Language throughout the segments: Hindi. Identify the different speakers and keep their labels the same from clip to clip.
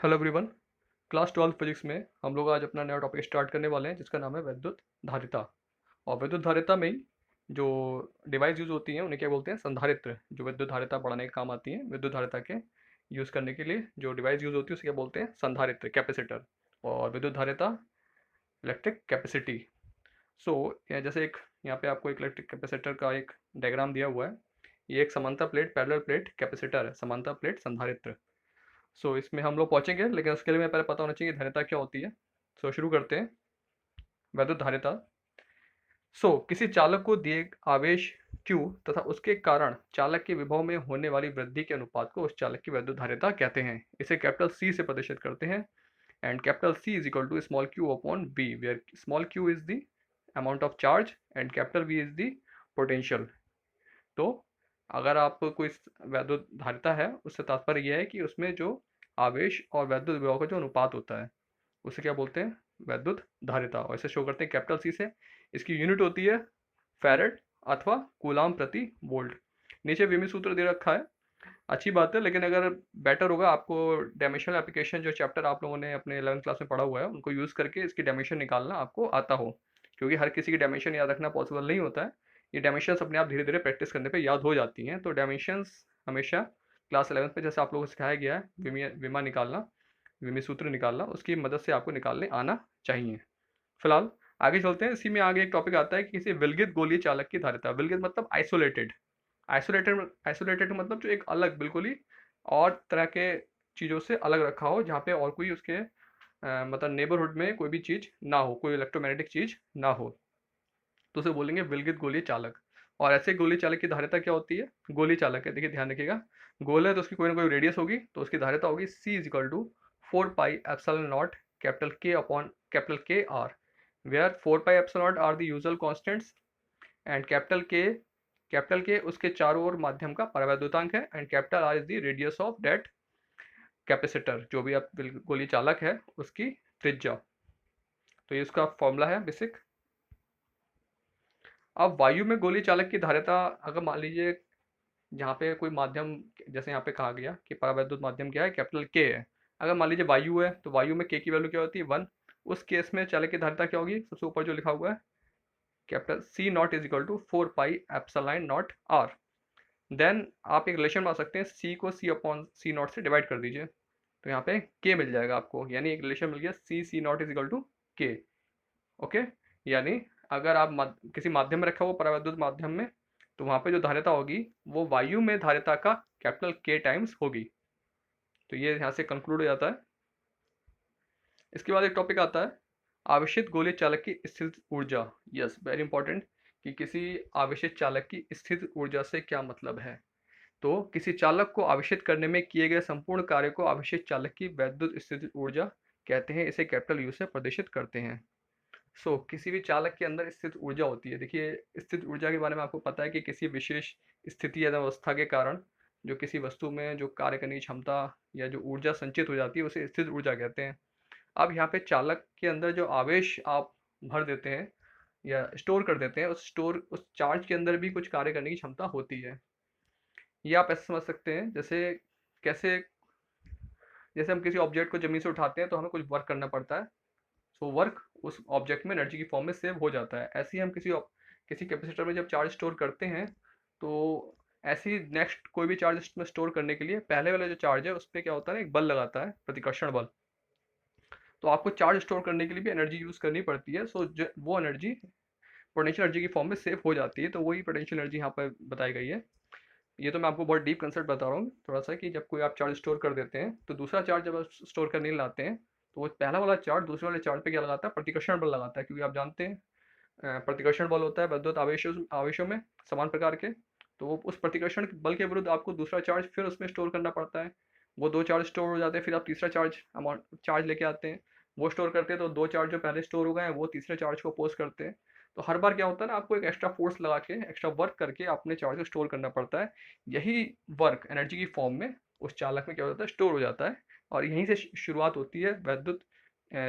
Speaker 1: Hello everyone. क्लास 12 फिजिक्स में हम लोग आज अपना नया टॉपिक स्टार्ट करने वाले हैं जिसका नाम है विद्युत धारिता। और विद्युत धारिता में ही जो डिवाइस यूज़ होती हैं उन्हें क्या बोलते हैं, संधारित्र। जो विद्युत धारिता बढ़ाने के काम आती हैं, विद्युत धारिता के यूज़ करने के लिए जो डिवाइस यूज़ होती है उसे क्या बोलते हैं, संधारित्र, कैपेसिटर। और विद्युत धारिता, इलेक्ट्रिक कैपेसिटी। सो जैसे एक यहाँ पे आपको एक इलेक्ट्रिक कैपेसिटर का एक डायग्राम दिया हुआ है। ये एक समांतर प्लेट, पैरेलल प्लेट कैपेसिटर है, समांतर प्लेट संधारित्र। इसमें हम लोग पहुंचेंगे, लेकिन उसके लिए हमें पहले पता होना चाहिए कि धारिता क्या होती है। शुरू करते हैं। वैद्युत धारिता। किसी चालक को दिए आवेश Q तथा उसके कारण चालक के विभव में होने वाली वृद्धि के अनुपात को उस चालक की वैद्युत धारिता कहते हैं। इसे कैपिटल C से प्रदर्शित करते हैं। And capital C is equal to small q upon b, where small q is the amount of charge and capital V is the potential. तो अगर आप कोई वैद्युत धारिता है, उससे तात्पर्य यह है कि उसमें जो आवेश और वैद्युत विभव का जो अनुपात होता है उसे क्या बोलते हैं, वैद्युत धारिता। और इसे शो करते हैं कैपिटल सी से। इसकी यूनिट होती है फैरेड अथवा कूलाम प्रति वोल्ट। नीचे विमी सूत्र दे रखा है, अच्छी बात है, लेकिन अगर बेटर होगा आपको डायमेंशनल एप्लीकेशन जो चैप्टर आप लोगों ने अपने 11th क्लास में पढ़ा हुआ है उनको यूज़ करके इसकी डायमेंशन निकालना आपको आता हो, क्योंकि हर किसी की डायमेंशन याद रखना पॉसिबल नहीं होता है। ये डायमेंशंस अपने आप धीरे धीरे प्रैक्टिस करने पे याद हो जाती हैं। तो डायमेंशंस हमेशा क्लास 11th में जैसे आप लोगों को सिखाया गया है, विमा निकालना, विमी सूत्र निकालना, उसकी मदद से आपको निकालने आना चाहिए। फिलहाल आगे चलते हैं। इसी में आगे एक टॉपिक आता है कि किसी विलगित गोलीय चालक की धारिता। विलगित मतलब आइसोलेटेड। आइसोलेटेड आइसोलेटेड मतलब जो एक अलग, बिल्कुल ही और तरह के चीज़ों से अलग रखा हो, जहाँ पे और कोई उसके मतलब नेबरहुड में कोई भी चीज़ ना हो, कोई इलेक्ट्रोमैग्नेटिक चीज़ ना हो, तो उसे बोलेंगे विलगित गोलीय चालक। और ऐसे गोलीय चालक की धारिता क्या होती है, गोलीय चालक है, देखिए ध्यान रखिएगा, गोल है तो उसकी कोई ना कोई रेडियस होगी, तो उसकी धारिता होगी C is equal to 4 pi epsilon not capital K upon capital K R, where 4 pi epsilon not R the usual constants and capital K उसके चारों ओर माध्यम का परावैद्युतांक है and capital R is the radius of that capacitor, जो भी आप गोली चालक है उसकी त्रिज्या। तो ये उसका फॉर्मूला है बेसिक। अब वायु में गोली चालक की धारिता, अगर मान लीजिए जहाँ पे कोई माध्यम, जैसे यहाँ पे कहा गया कि परावैद्युत माध्यम क्या है, कैपिटल के है। अगर मान लीजिए वायु है तो वायु में के की वैल्यू क्या होती है, 1। उस केस में चालक की धारिता क्या होगी, सबसे ऊपर जो लिखा हुआ है capital C not is equal to 4 pi epsilon not R. Then आप एक रिलेशन बना सकते हैं, C को C अपॉन C नॉट से डिवाइड कर दीजिए, तो यहाँ पे K मिल जाएगा आपको, यानी एक रिलेशन मिल गया C not is equal to K। Okay. यानी अगर आप किसी माध्यम में रखा हुआ परावैद्युत माध्यम में, तो वहाँ पे जो धारिता होगी वो वायु में धारिता का कैपिटल K टाइम्स होगी। तो ये यहाँ से कंक्लूड हो जाता है। इसके बाद एक टॉपिक आता है आवेशित गोलीय चालक की स्थित ऊर्जा। यस, वेरी इंपॉर्टेंट, कि किसी आवेशित चालक की स्थित ऊर्जा से क्या मतलब है। तो किसी चालक को आवेशित करने में किए गए संपूर्ण कार्य को आवेशित चालक की वैद्युत स्थितिज ऊर्जा कहते हैं। इसे कैपिटल यू से प्रदर्शित करते हैं। किसी भी चालक के अंदर स्थित ऊर्जा होती है। देखिए, स्थित ऊर्जा के बारे में आपको पता है कि किसी विशेष स्थिति या अवस्था के कारण जो किसी वस्तु में जो कार्य करने की क्षमता या जो ऊर्जा संचित हो जाती है उसे स्थित ऊर्जा कहते हैं। अब यहाँ पे चालक के अंदर जो आवेश आप भर देते हैं या स्टोर कर देते हैं, उस चार्ज के अंदर भी कुछ कार्य करने की क्षमता होती है। ये आप ऐसे समझ सकते हैं, जैसे कैसे, जैसे हम किसी ऑब्जेक्ट को जमीन से उठाते हैं तो हमें कुछ वर्क करना पड़ता है, वर्क उस ऑब्जेक्ट में एनर्जी की फॉर्म में सेव हो जाता है। ऐसे ही हम किसी कैपेसिटर में जब चार्ज स्टोर करते हैं, तो ऐसे ही नेक्स्ट कोई भी चार्ज इसमें स्टोर करने के लिए पहले वाला जो चार्ज है उस पर क्या होता है, एक बल लगाता है, प्रतिकर्षण बल। तो आपको चार्ज स्टोर करने के लिए भी एनर्जी यूज़ करनी पड़ती है। वो एनर्जी पोटेंशियल एनर्जी की फॉर्म में सेव हो जाती है, तो वही पोटेंशियल एनर्जी यहाँ पर बताई गई है। ये तो मैं आपको बहुत डीप कंसेप्ट बता रहा हूँ थोड़ा सा, कि जब कोई आप चार्ज स्टोर कर देते हैं तो दूसरा चार्ज जब आप स्टोर करने लाते हैं, तो वो पहला वाला चार्ज दूसरे वाले चार्ज पे क्या लगाता है, प्रतिकर्षण बल लगाता है। क्योंकि आप जानते हैं प्रतिकर्षण बल होता है विद्युत आवेशों आवेशों में समान प्रकार के। तो वो उस प्रतिकर्षण बल के विरुद्ध आपको दूसरा चार्ज फिर उसमें स्टोर करना पड़ता है। वो दो चार्ज स्टोर हो जाते हैं, फिर आप तीसरा चार्ज लेके आते हैं, वो स्टोर करते हैं, तो दो चार्ज जो पहले स्टोर हो गए हैं वो तीसरे चार्ज को अपोज करते हैं। तो हर बार क्या होता है ना, आपको एक एक्स्ट्रा फोर्स लगा के, एक्स्ट्रा वर्क करके अपने चार्ज को स्टोर करना पड़ता है। यही वर्क एनर्जी की फॉर्म में उस चालक में क्या होता है, स्टोर हो जाता है। और यहीं से शुरुआत होती है वैद्युत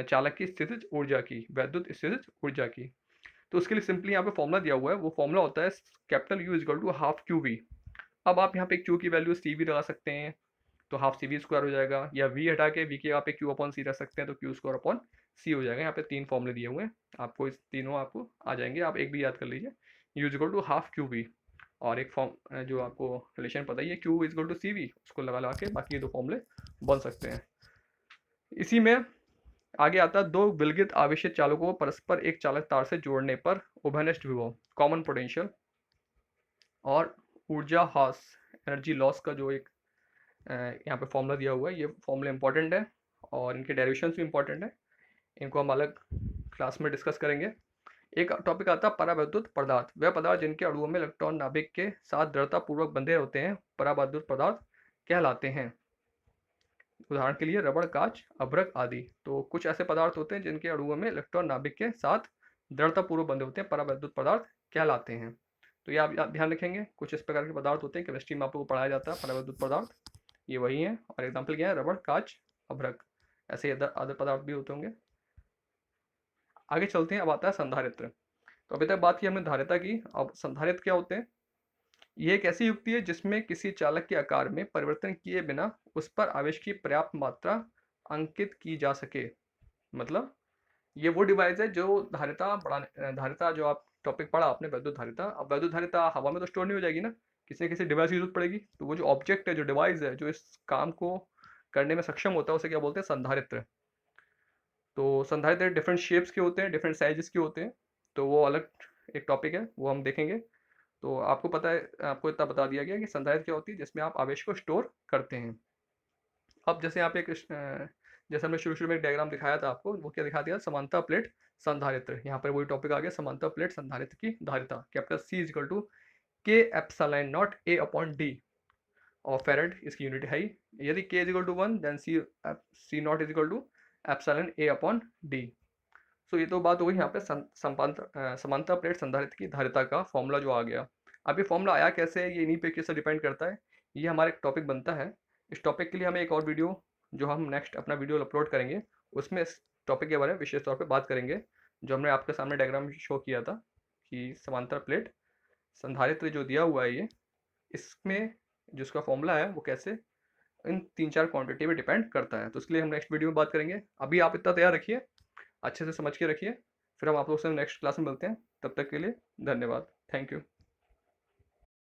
Speaker 1: चालक की स्थितिज ऊर्जा की, वैद्युत स्थितिज ऊर्जा की। तो उसके लिए सिंपली यहाँ पे फॉर्मूला दिया हुआ है, वो फॉर्मूला होता है capital U is equal to half Q V. अब आप यहाँ पे क्यू की वैल्यू सी भी लगा सकते हैं, तो हाफ सी वी स्क्वायर हो जाएगा, या वी हटा के वी की यहाँ पे क्यू अपॉन सी रख सकते हैं, तो क्यू स्क्वायर अपॉन सी हो जाएगा। यहाँ पे 3 फॉर्मूले दिए हुए हैं आपको, इस तीनों आपको आ जाएंगे, आप एक भी याद कर लीजिए, U is equal to half Q V, और एक फॉर्म जो आपको रिलेशन पता ही है, Q is equal to C V, उसको लगा लगा के बाकी ये 2 फॉर्मूले बन सकते हैं। इसी में आगे आता है 2 विलगित आवेशित चालकों को परस्पर एक चालक तार से जोड़ने पर उभयनिष्ठ विभव, कॉमन पोटेंशियल और ऊर्जा ह्रास, एनर्जी लॉस का जो एक यहाँ पे फॉर्मूला दिया हुआ है, ये फॉर्मूला इंपॉर्टेंट है और इनके डेरिवेशंस भी इंपॉर्टेंट है, इनको हम अलग क्लास में डिस्कस करेंगे। एक टॉपिक आता है परावैद्युत पदार्थ, वह पदार्थ जिनके अणुओं में इलेक्ट्रॉन नाभिक के साथ दृढ़ता पूर्वक बंधे होते हैं परावैद्युत पदार्थ कहलाते हैं। उदाहरण के लिए रबड़, कांच, अभ्रक आदि। तो कुछ ऐसे पदार्थ होते हैं जिनके अणुओं में इलेक्ट्रॉन नाभिक के साथ दृढ़ता पूर्वक बंधे होते हैं, परावैद्युत पदार्थ कहलाते हैं। तो ये आप ध्यान रखेंगे, कुछ इस प्रकार के पदार्थ होते हैं, केमिस्ट्री में आपको पढ़ाया जाता है परावैद्युत पदार्थ, ये वही है। और एग्जाम्पल क्या है, रबड़, कांच, अभ्रक, ऐसे अदर पदार्थ भी होते होंगे। आगे चलते हैं, अब आता है संधारित्र। तो अभी तक बात की हमने धारिता की, अब संधारित्र क्या होते हैं। ये एक ऐसी युक्ति है जिसमें किसी चालक के आकार में परिवर्तन किए बिना उस पर आवेश की पर्याप्त मात्रा अंकित की जा सके। मतलब ये वो डिवाइस है जो धारिता बढ़ाने, धारिता जो आप टॉपिक पढ़ा आपने वैद्युत धारिता, अब वैद्युत धारिता हवा में तो स्टोर नहीं हो जाएगी ना, किसी न किसी डिवाइस की जरूरत पड़ेगी। तो वो जो ऑब्जेक्ट है, जो डिवाइस है, जो इस काम को करने में सक्षम होता है, उसे क्या बोलते हैं, संधारित्र। तो संधारित्र डिफरेंट शेप्स के होते हैं, डिफरेंट साइजेस के होते हैं, तो वो अलग एक टॉपिक है, वो हम देखेंगे। तो आपको पता है, आपको इतना बता दिया गया कि संधारित्र क्या होती है, जिसमें आप आवेश को स्टोर करते हैं। अब जैसे यहाँ पे जैसे हमने शुरू में एक डायग्राम दिखाया था आपको, वो क्या दिखा दिया, समांतर प्लेट संधारित्र। यहाँ पर वही टॉपिक आ गया, समांतर प्लेट संधारित्र की धारिता, capital C is equal to K epsilon naught A upon D, और फेरेड इसकी यूनिट है ही। यदि K is equal to 1 then C naught is equal to epsilon A upon D. So ये तो बात हो गई यहाँ पे समांतर प्लेट संधारित्र की धारिता का फॉर्मूला जो आ गया। अब ये फॉर्मूला आया कैसे है, ये इन्हीं पे कैसे डिपेंड करता है, ये हमारा एक टॉपिक बनता है। इस टॉपिक के लिए हमें एक और वीडियो, जो हम नेक्स्ट अपना वीडियो अपलोड करेंगे, उसमें इस टॉपिक के बारे में विशेष तौर पे बात करेंगे। जो हमने आपके सामने डायग्राम शो किया था कि समांतर प्लेट संधारित्र जो दिया हुआ है, ये इसमें जिसका फॉर्मूला है वो कैसे इन 3-4 क्वांटिटी पे डिपेंड करता है। तो इसके लिए हम नेक्स्ट वीडियो में बात करेंगे। अभी आप इतना तैयार रखिए, अच्छे से समझ के रखिए, फिर हम आप लोग से नेक्स्ट क्लास में मिलते हैं। तब तक के लिए धन्यवाद, थैंक यू।